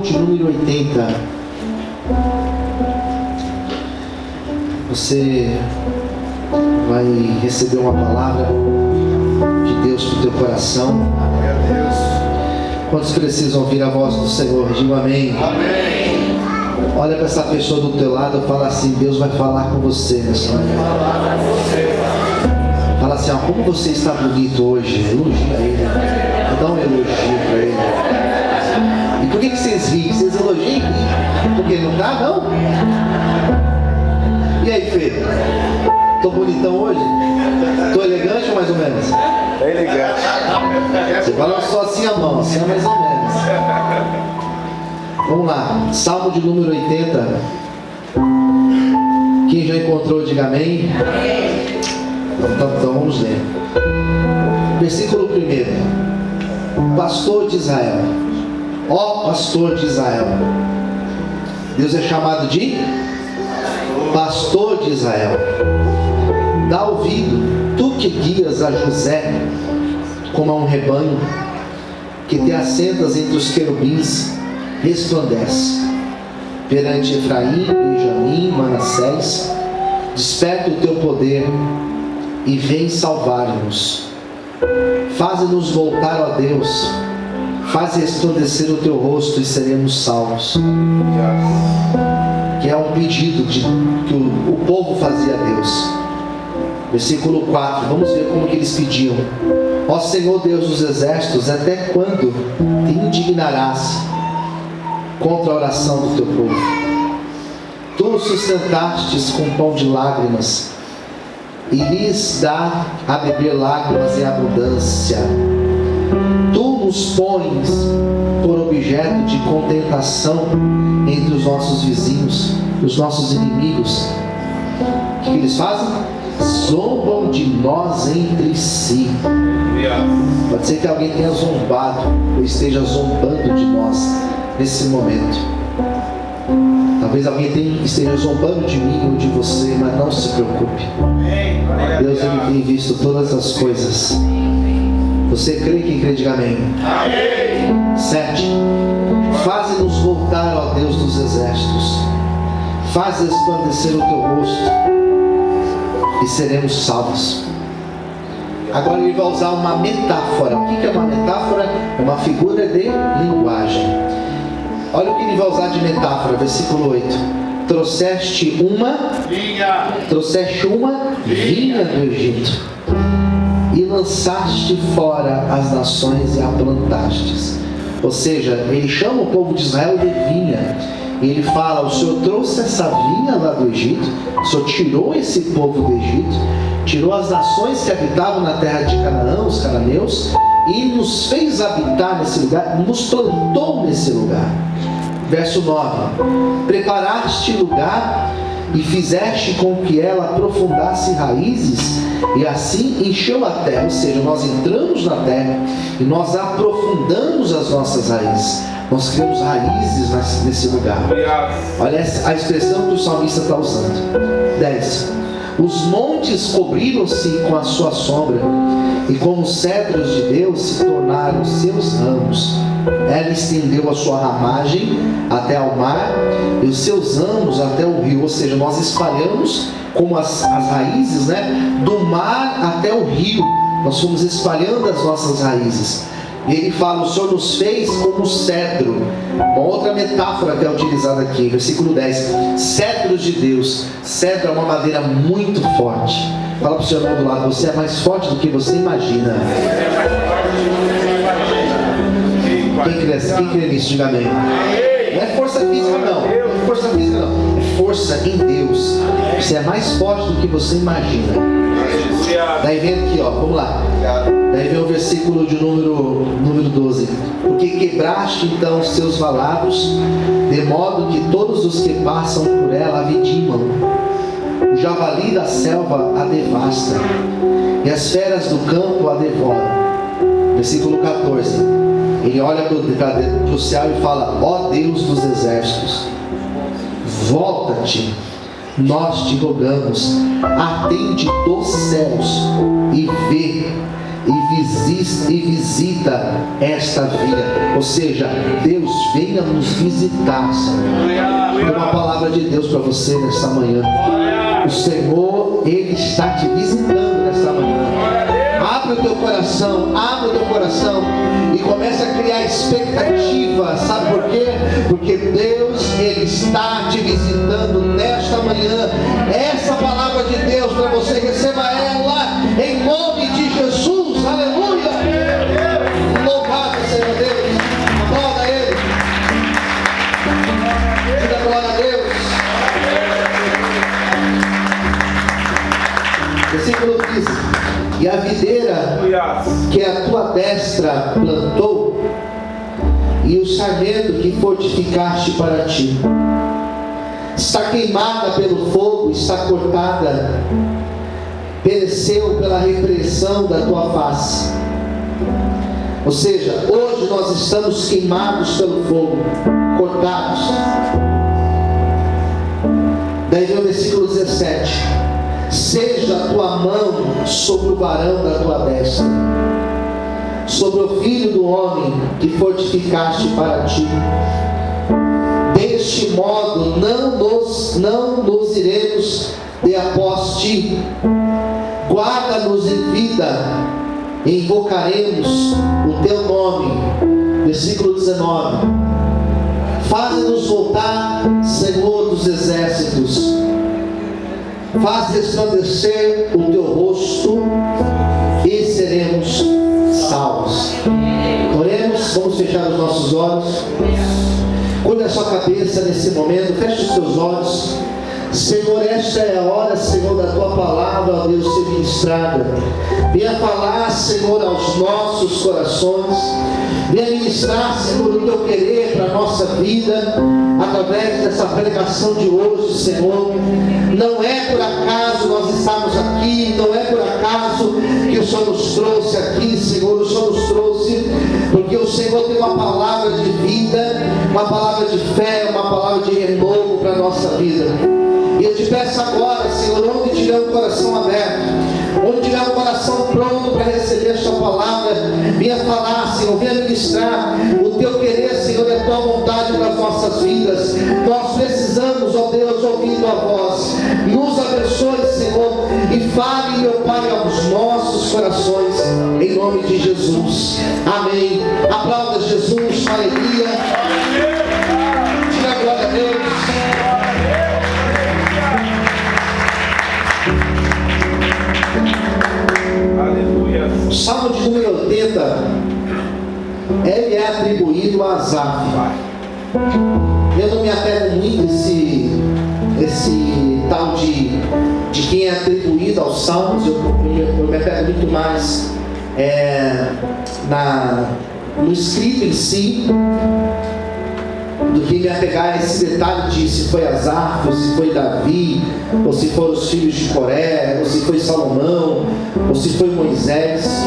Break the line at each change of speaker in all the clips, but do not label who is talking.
de número 80. Você vai receber uma palavra de Deus para o teu coração. Quantos precisam ouvir a voz do Senhor? Diga amém.
Amém.
Olha para essa pessoa do teu lado e fala assim: Deus vai falar com você nessa manhã. Fala assim: como você está bonito hoje. Elogia ele. Dá um elogio para ele. E por que vocês riem? Vocês elogiam? Porque não dá, não? E aí, Fê? Tô bonitão hoje? Tô elegante ou mais ou menos?
É elegante.
Você fala só assim a mão, assim é mais ou menos. Vamos lá, Salmo de número 80. Quem já encontrou, diga amém. Então vamos ler. Versículo 1. Pastor de Israel. Ó pastor de Israel. Deus é chamado de Pastor de Israel. Dá ouvido, tu que guias a José como a um rebanho, que te assentas entre os querubins, resplandece perante Efraim, Benjamim, Manassés. Desperta o teu poder e vem salvar-nos. Faze-nos voltar, ó Deus. Faz resplandecer o teu rosto e seremos salvos. Que é um pedido que o povo fazia a Deus. Versículo 4, vamos ver como que eles pediam. Ó Senhor Deus dos exércitos, até quando te indignarás contra a oração do teu povo? Tu nos sustentastes com pão de lágrimas, e lhes dá a beber lágrimas em abundância. Tu nos pões por objeto de contentação entre os nossos vizinhos, os nossos inimigos. O que eles fazem? Zombam de nós entre si. Pode ser que alguém tenha zombado ou esteja zombando de nós nesse momento. Talvez alguém esteja zombando de mim ou de você, mas não se preocupe. Deus, ele tem visto todas as coisas. Você crê? Quem crê, diga amém. 7. Faze-nos voltar, ó Deus dos exércitos. Faz resplandecer o teu rosto e seremos salvos. Agora ele vai usar uma metáfora. O que é uma metáfora? É uma figura de linguagem. Olha o que ele vai usar de metáfora. Versículo 8. Trouxeste uma vinha do Egito e lançaste fora as nações e a plantastes. Ou seja, ele chama o povo de Israel de vinha. E ele fala: o Senhor trouxe essa vinha lá do Egito, o Senhor tirou esse povo do Egito, tirou as nações que habitavam na terra de Canaã, os cananeus, e nos fez habitar nesse lugar, nos plantou nesse lugar. Verso 9: preparaste lugar e fizeste com que ela aprofundasse raízes, e assim encheu a terra. Ou seja, nós entramos na terra e nós aprofundamos as nossas raízes. Nós criamos raízes nesse lugar. Olha a expressão que o salmista está usando. 10. Os montes cobriram-se com a sua sombra, e como os cedros de Deus se tornaram seus ramos. Ela estendeu a sua ramagem até ao mar, e os seus ramos até o rio. Ou seja, nós espalhamos como as raízes, do mar até o rio. Nós fomos espalhando as nossas raízes. E ele fala: o Senhor nos fez como cedro. Uma outra metáfora que é utilizada aqui, versículo 10. Cedros de Deus. Cedro é uma madeira muito forte. Fala para o seu irmão do lado: você é mais forte do que você imagina. Quem crê nisso, diga amém. Não é força física não. Não é força física não. É força em Deus. Você é mais forte do que você imagina. Daí vem aqui, vamos lá. Daí vem o versículo de número 12. Porque quebraste então os seus valados, de modo que todos os que passam por ela a vidimam. O javali da selva a devasta, e as feras do campo a devoram. Versículo 14. Ele olha para o céu e fala: ó Deus dos exércitos, volta-te, nós te rogamos, atende dos céus e vê e visita esta vila. Ou seja, Deus venha nos visitar, Senhor. Tem uma palavra de Deus para você nessa manhã. O Senhor, Ele está te visitando nessa manhã. Abre o teu coração e comece a criar expectativa. Sabe por quê? Porque Deus, Ele está te visitando nesta manhã. Essa palavra de Deus para você, receba ela em nome de Jesus. Aleluia! Louvado seja Deus. Aplauda Ele. Diga glória a Deus. Versículo 15. E a videira que a tua destra plantou, e o sarmento que fortificaste para ti, está queimada pelo fogo, está cortada, pereceu pela repressão da tua face. Ou seja, hoje nós estamos queimados pelo fogo, cortados. Daí vem o versículo 17: seja a tua mão sobre o varão da tua destra, sobre o filho do homem que fortificaste para ti. Deste modo não nos iremos de após ti. Guarda-nos em vida, e invocaremos o teu nome. Versículo 19: faz-nos voltar, Senhor dos exércitos, faz resplandecer o teu rosto e seremos salvos. Oremos, vamos fechar os nossos olhos. Curva a sua cabeça nesse momento, feche os teus olhos. Senhor, esta é a hora, Senhor, da tua palavra, ó Deus, ser ministrada. Venha falar, Senhor, aos nossos corações. Venha ministrar, Senhor, o teu querer para a nossa vida, através dessa pregação de hoje, Senhor. Não é por acaso nós estamos aqui, não é por acaso que o Senhor nos trouxe aqui, Senhor. O Senhor nos trouxe porque o Senhor tem uma palavra de vida, uma palavra de fé, uma palavra de renovo para a nossa vida. E eu te peço agora, Senhor, onde tiver o coração aberto, onde tiver o coração pronto para receber esta palavra, venha falar, Senhor, venha ministrar o teu querer, Senhor, e a tua vontade para as nossas vidas. Nós precisamos, ó Deus, ouvir tua voz. Nos abençoe, Senhor, e fale, meu Pai, aos nossos corações, em nome de Jesus. Amém. Aplauda Jesus, aleluia. Diga glória a Deus. O Salmo de número 80, ele é atribuído a Asaf. Eu não me apego muito esse tal de quem é atribuído aos Salmos. Eu me apego muito mais no escrito em si, do que me apegar a esse detalhe de se foi Asaf, ou se foi Davi, ou se foram os filhos de Coré, ou se foi Salomão, ou se foi Moisés.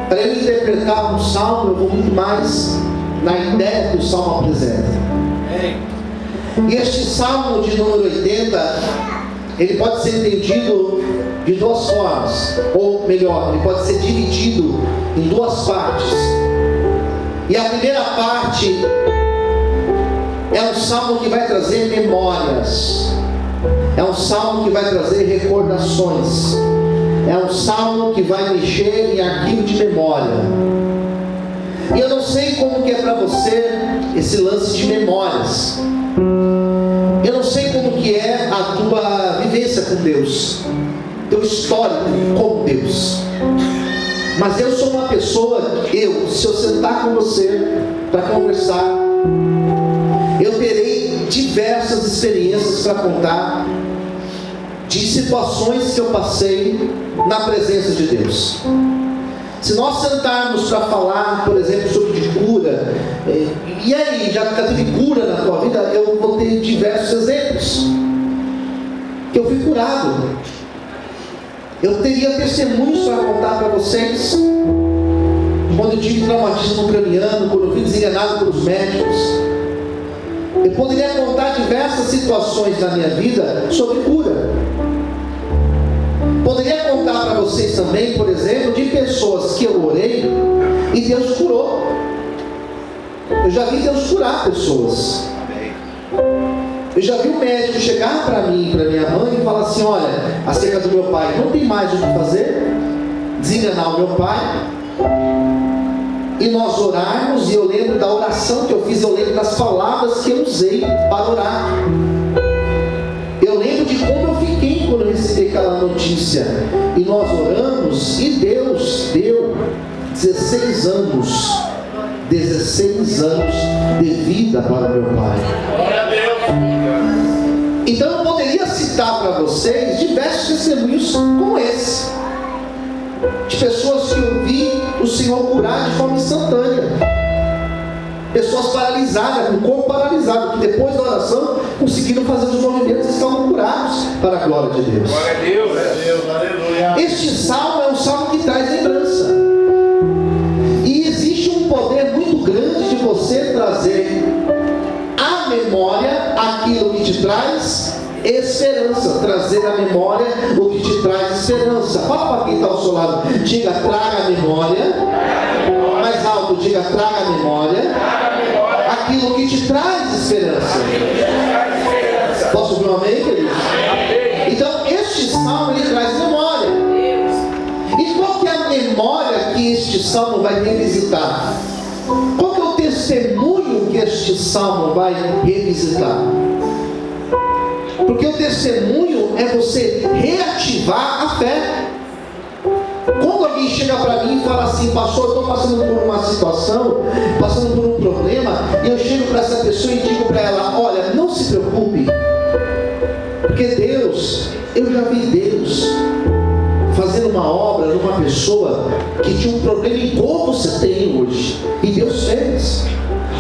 Para eu interpretar um salmo, eu vou muito mais na ideia que o salmo apresenta. E este salmo de número 80, ele pode ser entendido de duas formas, ou melhor, ele pode ser dividido em duas partes. E a primeira parte é um salmo que vai trazer memórias, é um salmo que vai trazer recordações, é um salmo que vai mexer em arquivo de memória. E eu não sei como que é para você esse lance de memórias. Eu não sei como que é a tua vivência com Deus, teu histórico com Deus. Mas eu sou uma pessoa, se eu sentar com você para conversar, eu terei diversas experiências para contar de situações que eu passei na presença de Deus. Se nós sentarmos para falar, por exemplo, sobre de cura, e aí, já teve cura na tua vida? Eu vou ter diversos exemplos que eu fui curado. Eu teria testemunhos para contar para vocês, quando eu tive traumatismo craniano, quando eu fui desenganado pelos médicos. Eu poderia contar diversas situações na minha vida sobre cura. Poderia contar para vocês também, por exemplo, de pessoas que eu orei e Deus curou. Eu já vi Deus curar pessoas. Eu já vi um médico chegar para mim, para minha mãe, e falar assim: olha, acerca do meu pai, não tem mais o que fazer, desenganar o meu pai. E nós orarmos, e eu lembro da oração que eu fiz, eu lembro das palavras que eu usei para orar. Eu lembro de como eu fiquei quando eu recebi aquela notícia. E nós oramos, e Deus deu 16 anos de vida para meu pai. Então eu poderia citar para vocês diversos testemunhos como esse, de pessoas que eu vi o Senhor curar de forma instantânea, pessoas paralisadas, com o corpo paralisado, que depois da oração conseguiram fazer os movimentos e estavam curados para a glória de Deus.
Glória a Deus, aleluia.
Este salmo é um salmo que traz lembrança, e existe um poder muito grande de você trazer à memória aquilo que te traz esperança, trazer à memória o que te traz esperança. Fala para quem está ao seu lado, diga: traga a memória. Mais alto, diga: traga a memória aquilo que te traz esperança. Posso ouvir um amém, queridos? Então este salmo ele traz memória. E qual que é a memória que este salmo vai revisitar? Qual que é o testemunho que este salmo vai revisitar? Porque o testemunho é você reativar a fé. Quando alguém chega para mim e fala assim: pastor, eu estou passando por uma situação, passando por um problema, e eu chego para essa pessoa e digo para ela: olha, não se preocupe, porque Deus, eu já vi Deus fazendo uma obra numa pessoa que tinha um problema igual você tem hoje, e Deus fez.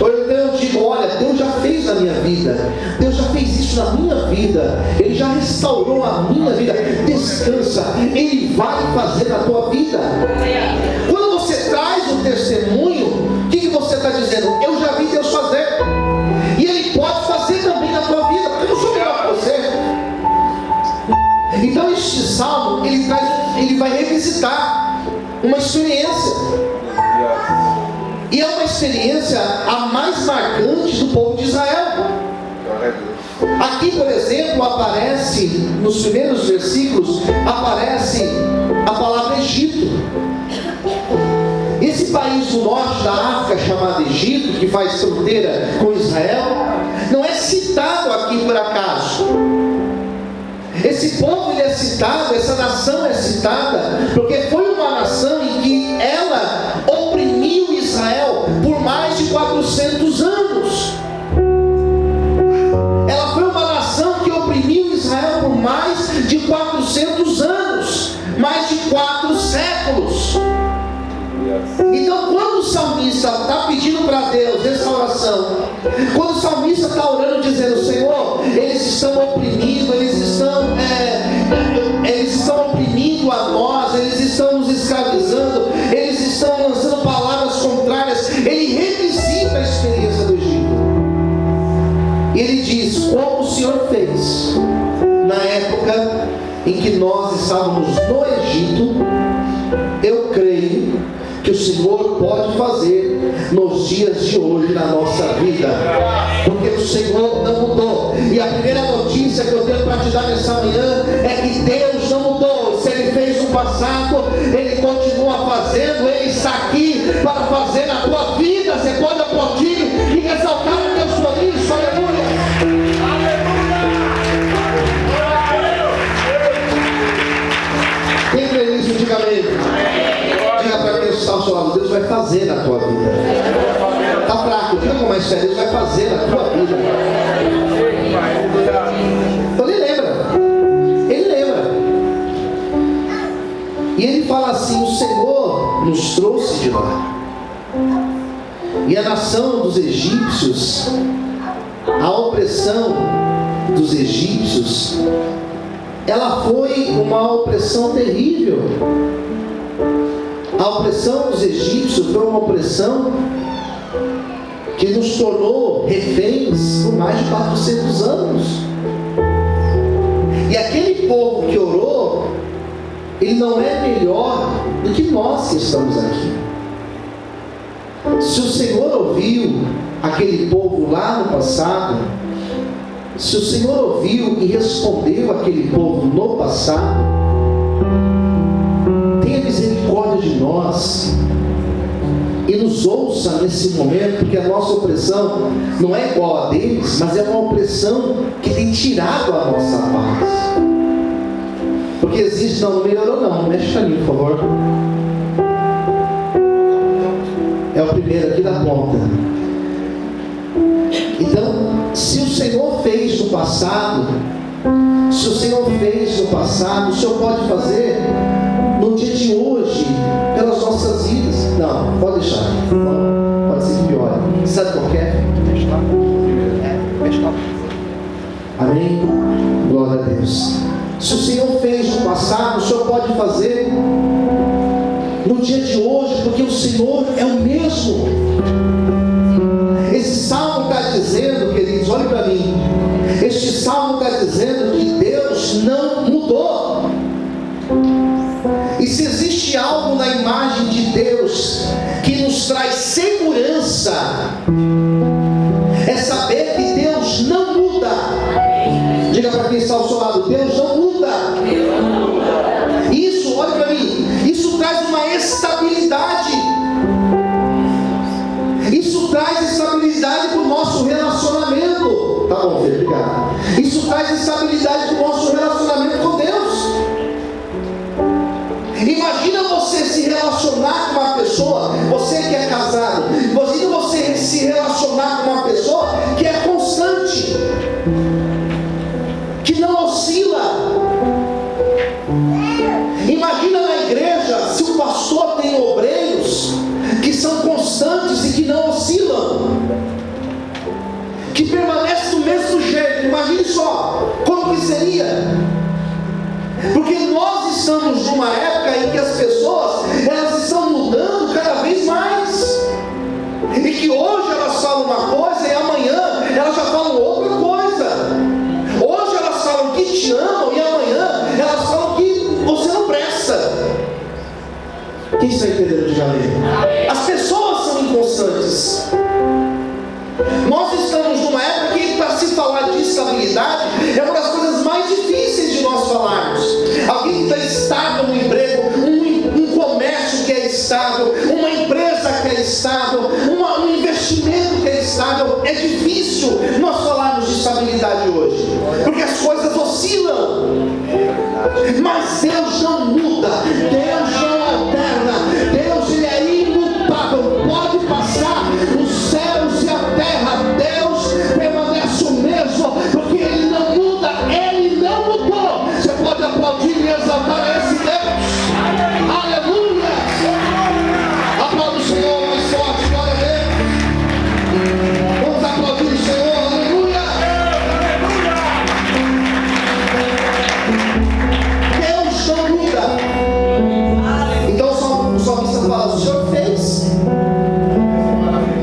Ou então eu digo: olha, Deus já fez na minha vida, Deus já fez isso na minha vida, Ele já restaurou a minha vida. Descansa, Ele vai fazer na tua vida. Quando você traz o testemunho, o que você está dizendo? Eu já vi Deus fazer, e Ele pode fazer também na tua vida, porque eu não sou melhor que você. Então este salmo, ele vai revisitar uma experiência. E é uma experiência a mais marcante do povo de Israel. Aqui, por exemplo, aparece, nos primeiros versículos, aparece a palavra Egito. Esse país do norte da África, chamado Egito, que faz fronteira com Israel, não é citado aqui por acaso. Esse povo ele é citado, essa nação é citada, porque foi uma nação em que ela oprimiu Israel por mais de 400 anos. Ela foi uma nação que oprimiu Israel por mais de 400 anos, mais de 4 séculos. Então, quando o salmista está pedindo para Deus restauração, quando o salmista está orando dizendo: Senhor, eles estão oprimindo, eles estão oprimindo a nós, eles estão nos escravizando, eles estão lançando palavras contrárias, ele revisita a experiência do Egito. E ele diz: como o Senhor fez na época em que nós estávamos no Egito, eu creio que o Senhor pode fazer nos dias de hoje na nossa vida, porque o Senhor não mudou. E a primeira notícia que eu tenho para te dar nessa manhã é que Deus não mudou. Se Ele fez no passado, Ele continua fazendo. Ele está aqui para fazer na tua vida. Você pode aplaudir e ressaltar o teu sorriso. Aleluia. Quem crê nisso, diga amém. Diga para quem está ao seu lado: Deus vai fazer na tua vida. Está fraco, diga com mais fé: Deus vai fazer na tua vida. Então ele lembra. E ele fala assim: o Senhor nos trouxe de lá. E a nação dos egípcios, a opressão dos egípcios, ela foi uma opressão terrível. A opressão dos egípcios foi uma opressão que nos tornou reféns por mais de 400 anos. E aquele povo que orou ele não é melhor do que nós que estamos aqui. Se o Senhor ouviu aquele povo lá no passado, se o Senhor ouviu e respondeu aquele povo no passado, tenha misericórdia de nós e nos ouça nesse momento, porque a nossa opressão não é igual a deles, mas é uma opressão que tem tirado a nossa paz. Porque existe, não melhorou não, mexe ali, por favor. É o primeiro aqui da ponta. Então, se o Senhor fez no passado, o Senhor pode fazer no dia de hoje, pelas nossas vidas. Não, pode deixar. Pode ser que piore. Sabe qual que é? Amém? Glória a Deus. Se o Senhor fez no passado, o Senhor pode fazer no dia de hoje, porque o Senhor é o mesmo. Esse salmo está dizendo, queridos, olhem para mim. Este salmo está dizendo que Deus não mudou. E se existe algo na imagem de Deus que nos traz segurança, é saber que Deus não muda. Diga para quem está ao seu lado: Deus não muda. Isso, olha para mim, isso traz uma estabilidade. Isso traz estabilidade para o nosso relacionamento. Tá bom, filho, obrigado. Isso traz estabilidade para o nosso relacionamento com Deus. Imagina você se relacionar com uma pessoa, você que é casado, imagina você se relacionar com uma pessoa que é constante, que não oscila. Imagina na igreja, se o pastor tem obreiros que são constantes e que não oscilam, que permanecem do mesmo jeito. Imagine só como que seria. Porque nós estamos numa época em que as pessoas, elas estão mudando cada vez mais, e que hoje elas falam uma coisa e amanhã elas já falam outra coisa. Hoje elas falam que te amam e amanhã elas falam que você não presta. Quem está entendendo? Diga amém. As pessoas são inconstantes. Nós estamos numa época que, para se falar de estabilidade, é uma das coisas mais difíceis de nós falarmos. Alguém que está estável no emprego, um comércio que é estável, uma empresa que é estável, um investimento que é estável. É difícil nós falarmos de estabilidade hoje, porque as coisas oscilam.